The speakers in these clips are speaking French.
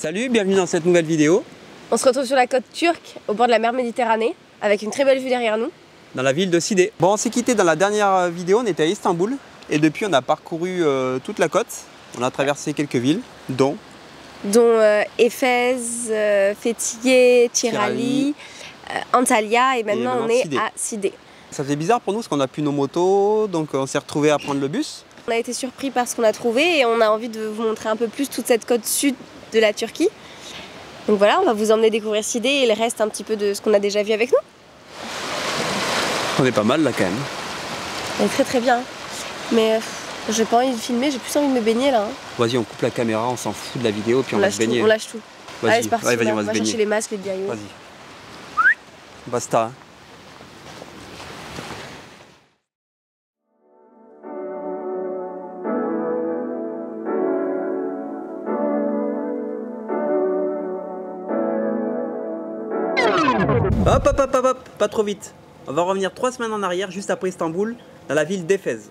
Salut, bienvenue dans cette nouvelle vidéo. On se retrouve sur la côte turque, au bord de la mer Méditerranée, avec une très belle vue derrière nous. Dans la ville de Sidé. Bon, on s'est quitté dans la dernière vidéo, on était à Istanbul. Et depuis, on a parcouru toute la côte. On a traversé quelques villes, dont Éphèse, Fethiye, Tirali, Antalya et maintenant on est à Sidé. Ça faisait bizarre pour nous parce qu'on n'a plus nos motos, donc on s'est retrouvés à prendre le bus. On a été surpris par ce qu'on a trouvé et on a envie de vous montrer un peu plus toute cette côte sud de la Turquie. Donc voilà, on va vous emmener découvrir Sidé et le reste un petit peu de ce qu'on a déjà vu avec nous. On est pas mal là quand même. On est très très bien. Mais j'ai pas envie de filmer, j'ai plus envie de me baigner là. Vas-y, on coupe la caméra, on s'en fout de la vidéo puis on va se baigner. On lâche tout. Allez, c'est parti, on va chercher les masques, les biaillots. Vas-y. Basta. Hop, pas trop vite. On va revenir 3 semaines en arrière, juste après Istanbul, dans la ville d'Éphèse.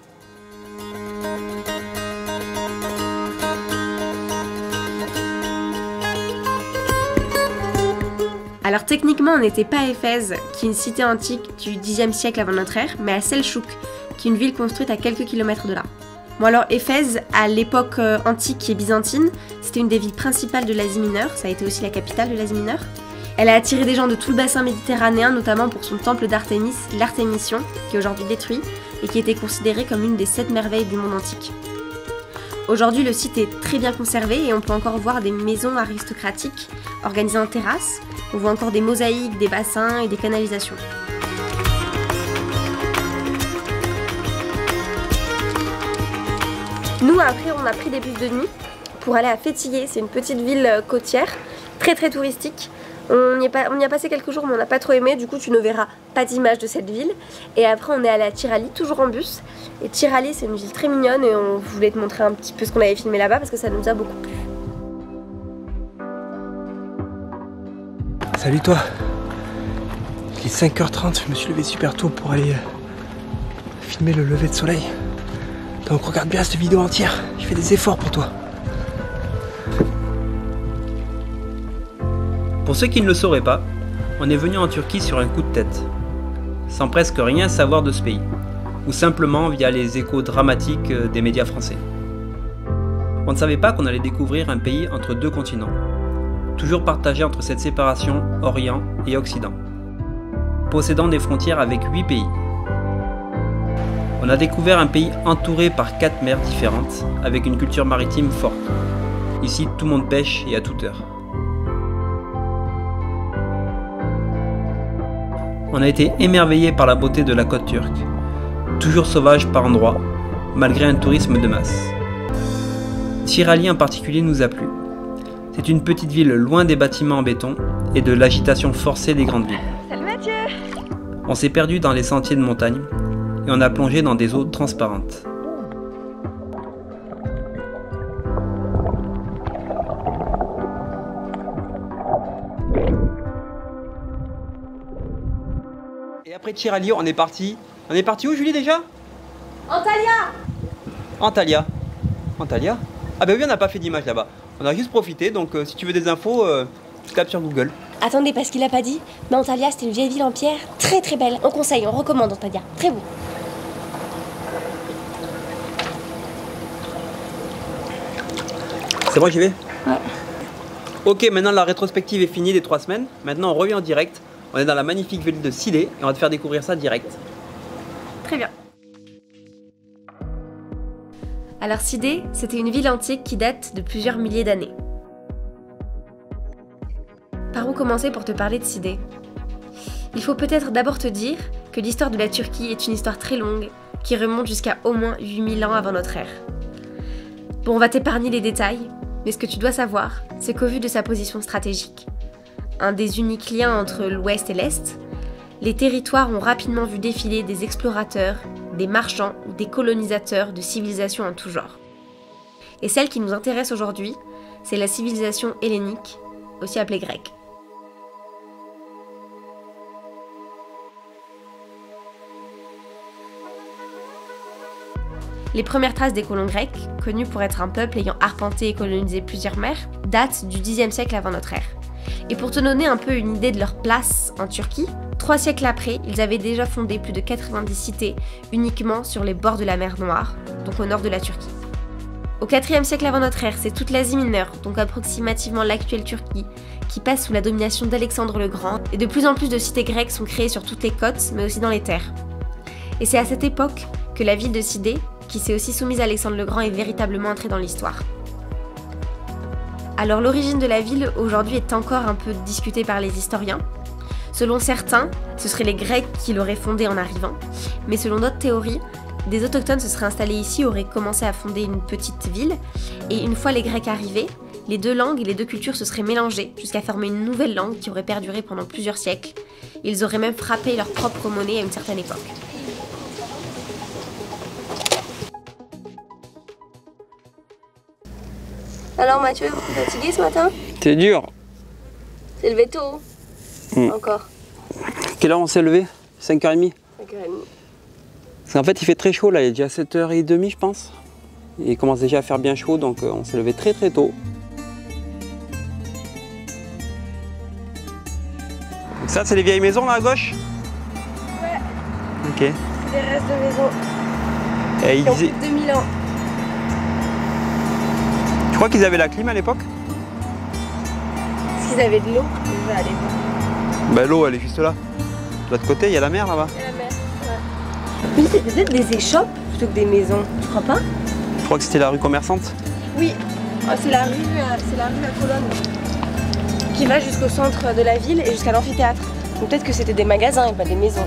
Alors techniquement, on n'était pas à Éphèse, qui est une cité antique du Xe siècle avant notre ère, mais à Selçuk, qui est une ville construite à quelques kilomètres de là. Bon alors Éphèse, à l'époque antique et byzantine, c'était une des villes principales de l'Asie mineure, ça a été aussi la capitale de l'Asie mineure. Elle a attiré des gens de tout le bassin méditerranéen, notamment pour son temple d'Artémis, l'Artémission, qui est aujourd'hui détruit et qui était considéré comme une des 7 merveilles du monde antique. Aujourd'hui, le site est très bien conservé et on peut encore voir des maisons aristocratiques organisées en terrasse. On voit encore des mosaïques, des bassins et des canalisations. Nous, après, on a pris des bus de nuit pour aller à Fethiye. C'est une petite ville côtière, très très touristique. On y a passé quelques jours mais on n'a pas trop aimé, du coup tu ne verras pas d'image de cette ville. Et après on est allé à Tirali, toujours en bus. Et Tirali c'est une ville très mignonne et on voulait te montrer un petit peu ce qu'on avait filmé là-bas parce que ça nous a beaucoup plu. Salut toi. Il est 5h30, je me suis levé super tôt pour aller filmer le lever de soleil. Donc regarde bien cette vidéo entière, je fais des efforts pour toi. Pour ceux qui ne le sauraient pas, on est venu en Turquie sur un coup de tête, sans presque rien savoir de ce pays, ou simplement via les échos dramatiques des médias français. On ne savait pas qu'on allait découvrir un pays entre 2 continents, toujours partagé entre cette séparation Orient et Occident, possédant des frontières avec 8 pays. On a découvert un pays entouré par 4 mers différentes, avec une culture maritime forte. Ici, tout le monde pêche et à toute heure. On a été émerveillés par la beauté de la côte turque, toujours sauvage par endroits, malgré un tourisme de masse. Tirali en particulier nous a plu. C'est une petite ville loin des bâtiments en béton et de l'agitation forcée des grandes villes. Salut Mathieu! On s'est perdu dans les sentiers de montagne et on a plongé dans des eaux transparentes. Et après Tirali, on est parti. On est parti où, Julie, déjà? Antalya! Antalya. Antalya? Ah bah oui, on n'a pas fait d'image là-bas. On a juste profité, donc si tu veux des infos, tu tapes sur Google. Attendez, parce qu'il a pas dit, mais Antalya c'était une vieille ville en pierre, très très belle. On conseille, on recommande Antalya, très beau. C'est bon, j'y vais? Ouais. Ok, maintenant la rétrospective est finie des 3 semaines. Maintenant on revient en direct. On est dans la magnifique ville de Sidé et on va te faire découvrir ça direct. Très bien. Alors Sidé, c'était une ville antique qui date de plusieurs milliers d'années. Par où commencer pour te parler de Sidé? Il faut peut-être d'abord te dire que l'histoire de la Turquie est une histoire très longue qui remonte jusqu'à au moins 8000 ans avant notre ère. Bon, on va t'épargner les détails, mais ce que tu dois savoir, c'est qu'au vu de sa position stratégique, un des uniques liens entre l'Ouest et l'Est, les territoires ont rapidement vu défiler des explorateurs, des marchands ou des colonisateurs de civilisations en tout genre. Et celle qui nous intéresse aujourd'hui, c'est la civilisation hellénique, aussi appelée grecque. Les premières traces des colons grecs, connus pour être un peuple ayant arpenté et colonisé plusieurs mers, datent du Xe siècle avant notre ère. Et pour te donner un peu une idée de leur place en Turquie, 3 siècles après, ils avaient déjà fondé plus de 90 cités uniquement sur les bords de la mer Noire, donc au nord de la Turquie. Au IVe siècle avant notre ère, c'est toute l'Asie mineure, donc approximativement l'actuelle Turquie, qui passe sous la domination d'Alexandre le Grand, et de plus en plus de cités grecques sont créées sur toutes les côtes, mais aussi dans les terres. Et c'est à cette époque que la ville de Sidé, qui s'est aussi soumise à Alexandre le Grand, est véritablement entrée dans l'histoire. Alors l'origine de la ville aujourd'hui est encore un peu discutée par les historiens. Selon certains, ce seraient les Grecs qui l'auraient fondée en arrivant, mais selon d'autres théories, des autochtones se seraient installés ici et auraient commencé à fonder une petite ville, et une fois les Grecs arrivés, les deux langues et les deux cultures se seraient mélangées jusqu'à former une nouvelle langue qui aurait perduré pendant plusieurs siècles. Ils auraient même frappé leur propre monnaie à une certaine époque. Alors Mathieu, fatigué ce matin? C'est dur. C'est levé tôt. Encore. Quelle heure on s'est levé? 5h30. 5h30. Parce qu'en fait il fait très chaud là, il est déjà 7h30 je pense. Il commence déjà à faire bien chaud donc on s'est levé très tôt. Donc ça c'est les vieilles maisons là à gauche? Ouais. Ok. C'est des restes de maisons Et ils qui ont disaient... plus de 2000 ans. Tu crois qu'ils avaient la clim à l'époque? Est-ce qu'ils avaient de l'eau? On va aller voir. Bah l'eau elle est juste là. De l'autre côté il y a la mer là-bas. Il y a la mer, ouais. Oui, c'est peut-être des échoppes plutôt que des maisons, tu crois pas? Je crois que c'était la rue commerçante. Oui, c'est la rue à Colonne qui va jusqu'au centre de la ville et jusqu'à l'amphithéâtre. Donc peut-être que c'était des magasins et pas des maisons.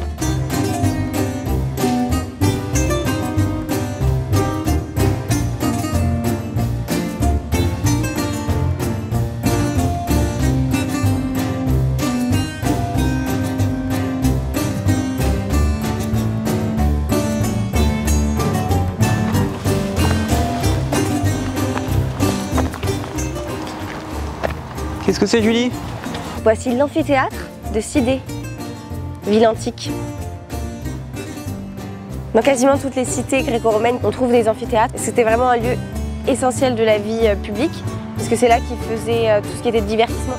Qu'est-ce que c'est Julie? Voici l'amphithéâtre de Sidé, ville antique. Dans quasiment toutes les cités gréco-romaines, on trouve des amphithéâtres. C'était vraiment un lieu essentiel de la vie publique, parce que c'est là qu'ils faisaient tout ce qui était divertissement.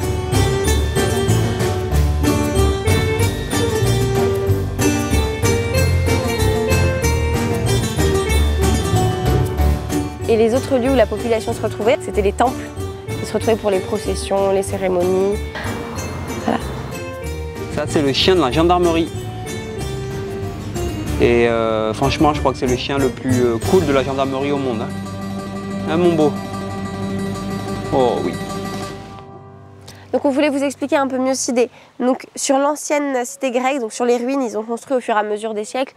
Et les autres lieux où la population se retrouvait, c'était les temples. Ils se retrouvaient pour les processions, les cérémonies. Voilà. Ça c'est le chien de la gendarmerie. Et franchement je crois que c'est le chien le plus cool de la gendarmerie au monde. Hein, mon beau? Oh oui. Donc on voulait vous expliquer un peu mieux Sidé. Donc sur l'ancienne cité grecque, donc sur les ruines, ils ont construit au fur et à mesure des siècles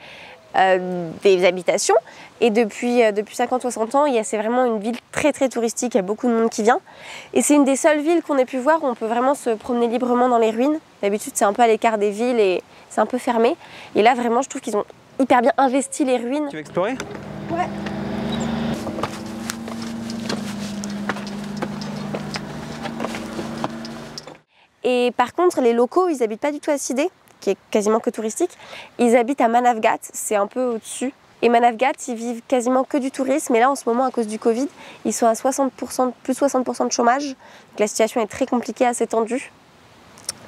des habitations. Et depuis 50-60 ans, c'est vraiment une ville très touristique, il y a beaucoup de monde qui vient. Et c'est une des seules villes qu'on ait pu voir où on peut vraiment se promener librement dans les ruines. D'habitude c'est un peu à l'écart des villes et c'est un peu fermé. Et là vraiment je trouve qu'ils ont hyper bien investi les ruines. Tu veux explorer? Ouais. Et par contre les locaux, ils habitent pas du tout à Sidé, qui est quasiment que touristique. Ils habitent à Manavgat, c'est un peu au-dessus. Et Manavgat, ils vivent quasiment que du tourisme. Et là, en ce moment, à cause du Covid, ils sont à 60%, plus 60% de chômage. Donc la situation est très compliquée, assez tendue.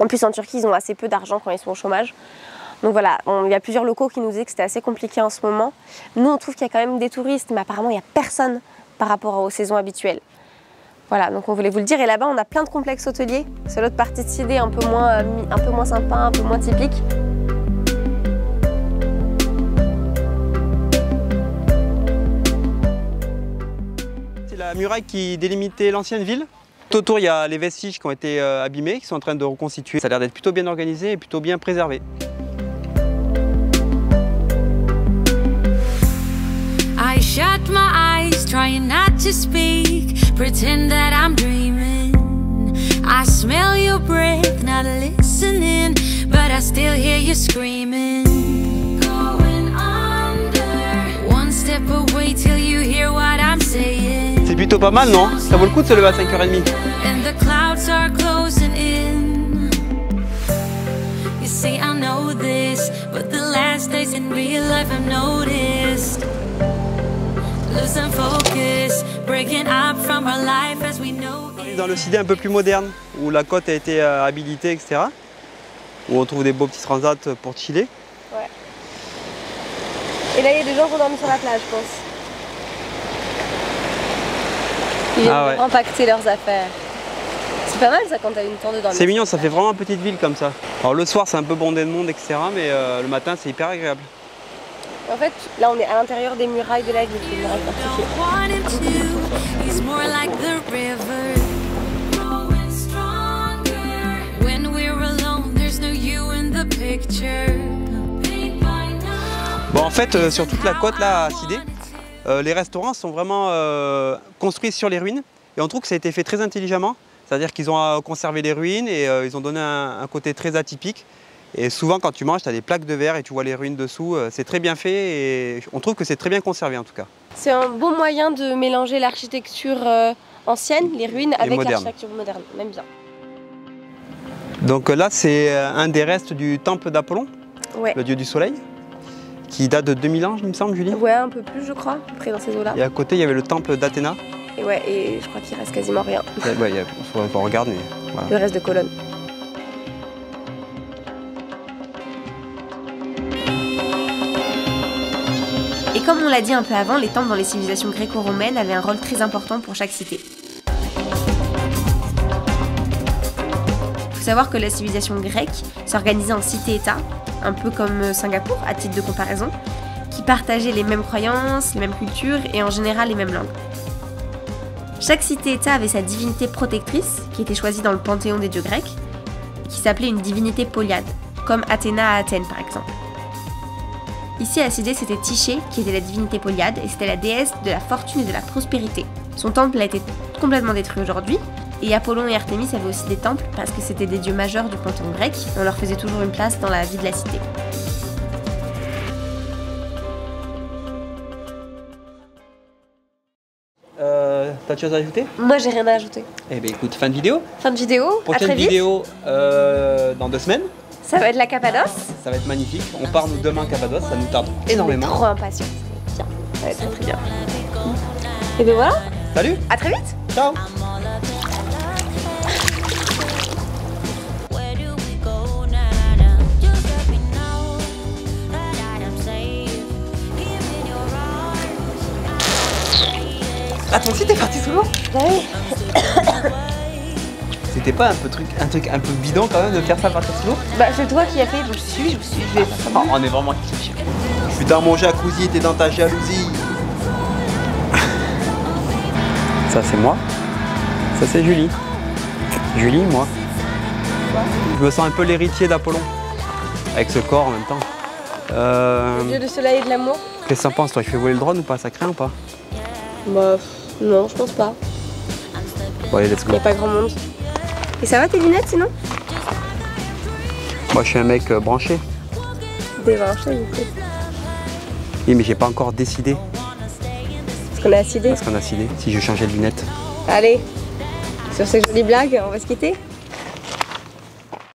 En plus, en Turquie, ils ont assez peu d'argent quand ils sont au chômage. Donc voilà, il y a plusieurs locaux qui nous disent que c'était assez compliqué en ce moment. Nous, on trouve qu'il y a quand même des touristes, mais apparemment, il n'y a personne par rapport aux saisons habituelles. Voilà, donc on voulait vous le dire. Et là-bas, on a plein de complexes hôteliers. C'est l'autre partie de Sidé, un peu moins sympa, un peu moins typique. C'est la muraille qui délimitait l'ancienne ville. Tout autour, il y a les vestiges qui ont été abîmés, qui sont en train de reconstituer. Ça a l'air d'être plutôt bien organisé et plutôt bien préservé. I shut my eyes, trying not to speak, pretend that I'm dreaming. I smell your breath, not listening, but I still hear you screaming. Going under, one step away till you hear what I'm saying. C'est plutôt pas mal, non? Ça vaut le coup de se lever à 5h30. And the clouds are closing in. You say I know this, but the last days in real life I've noticed losing focus, breaking up from our life as we know it. Dans le Sidé un peu plus moderne, où la côte a été habilitée, etc. Où on trouve des beaux petits transats pour chiller. Ouais. Et là, il y a des gens qui ont dormi sur la plage, je pense. Ils viennent de impacter leurs affaires. C'est pas mal ça quand t'as une temps de dormir. C'est mignon, ça fait vraiment petite ville comme ça. Alors le soir c'est un peu bondé de monde, etc. Mais le matin c'est hyper agréable. En fait, là on est à l'intérieur des murailles de la ville, des murailles fortifiées. He's more like the river, growing stronger. When we're alone, there's no you in the picture. Bon, en fait, sur toute la côte là à Sidé, les restaurants sont vraiment construits sur les ruines et on trouve que ça a été fait très intelligemment. C'est-à-dire qu'ils ont conservé les ruines et ils ont donné un côté très atypique. Et souvent quand tu manges, tu as des plaques de verre et tu vois les ruines dessous. C'est très bien fait et on trouve que c'est très bien conservé en tout cas. C'est un bon moyen de mélanger l'architecture ancienne, les ruines, avec l'architecture moderne, on aime bien. Donc là c'est un des restes du temple d'Apollon, le dieu du soleil, qui date de 2000 ans il me semble, Julie. Ouais, un peu plus je crois, près dans ces eaux-là. Et à côté il y avait le temple d'Athéna. Et ouais, et je crois qu'il reste quasiment rien. Ouais, il faudrait qu'on regarde, mais voilà. Le reste de colonnes. Et comme on l'a dit un peu avant, les temples dans les civilisations gréco-romaines avaient un rôle très important pour chaque cité. Il faut savoir que la civilisation grecque s'organisait en cités-états, un peu comme Singapour, à titre de comparaison, qui partageaient les mêmes croyances, les mêmes cultures et en général les mêmes langues. Chaque cité-état avait sa divinité protectrice, qui était choisie dans le panthéon des dieux grecs, qui s'appelait une divinité polyade, comme Athéna à Athènes par exemple. Ici à Sidé, c'était Tyché qui était la divinité polyade et c'était la déesse de la fortune et de la prospérité. Son temple a été complètement détruit aujourd'hui, et Apollon et Artémis avaient aussi des temples parce que c'était des dieux majeurs du panthéon grec, et on leur faisait toujours une place dans la vie de la cité. T'as autre chose à ajouter? Moi j'ai rien à ajouter. Eh bien écoute, fin de vidéo. Fin de vidéo, à très vite. Vidéo dans 2 semaines. Ça va être la Cappadoce. Ça va être magnifique. On part nous demain à Cappadoce, ça nous tarde énormément. Trop impatient. Bien, ça va être très très bien. Et bien voilà. Salut. À très vite. Ciao. Ah toi aussi t'es parti sous l'eau? Bah oui. C'était pas un truc un peu bidon quand même de faire ça partir sous l'eau? Bah c'est toi qui as fait, donc je vais faire ça. On est vraiment kiffé. Je suis dans mon jacuzzi, t'es dans ta jalousie. Ça c'est moi. Ça c'est Julie. Julie, moi. Je me sens un peu l'héritier d'Apollon. Avec ce corps en même temps. Le dieu du soleil et de l'amour. Qu'est-ce que t'en penses toi? Il fait voler le drone ou pas? Ça craint ou pas? Bah non, je pense pas. Bon allez, let's go. Il n'y a pas grand monde. Et ça va tes lunettes sinon? Moi je suis un mec branché. Débranché du coup. Oui mais j'ai pas encore décidé. Parce qu'on est assidé. Parce qu'on a décidé si je changeais de lunettes. Allez, sur ces jolies blagues, on va se quitter.